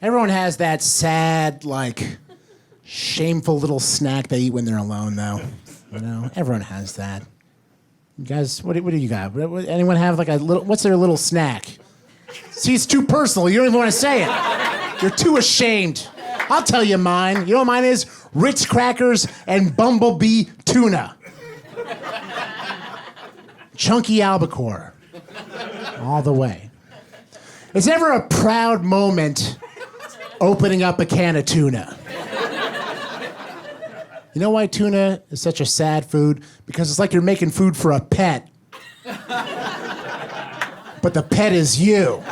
Everyone has that sad, like, shameful little snack they eat when they're alone, though. You know, everyone has that. You guys, what do you got? Anyone have like a little? What's their little snack? See, it's too personal. You don't even want to say it. You're too ashamed. I'll tell you mine. You know what mine is? Ritz crackers and bumblebee tuna. Chunky albacore. All the way. It's never a proud moment opening up a can of tuna. You know why tuna is such a sad food? Because it's like you're making food for a pet. But the pet is you.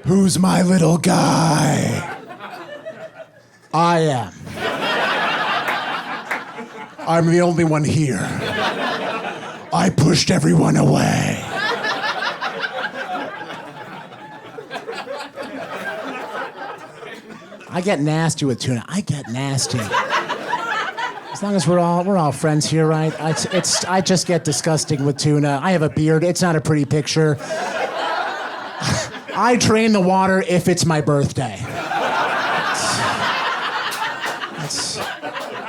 Who's my little guy? I am. I'm the only one here. I pushed everyone away. I get nasty with tuna. I get nasty. As long as we're all friends here, right? I just get disgusting with tuna. I have a beard. It's not a pretty picture. I drain the water if it's my birthday.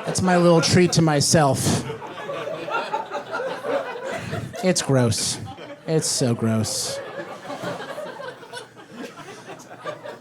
That's my little treat to myself. It's gross. It's so gross.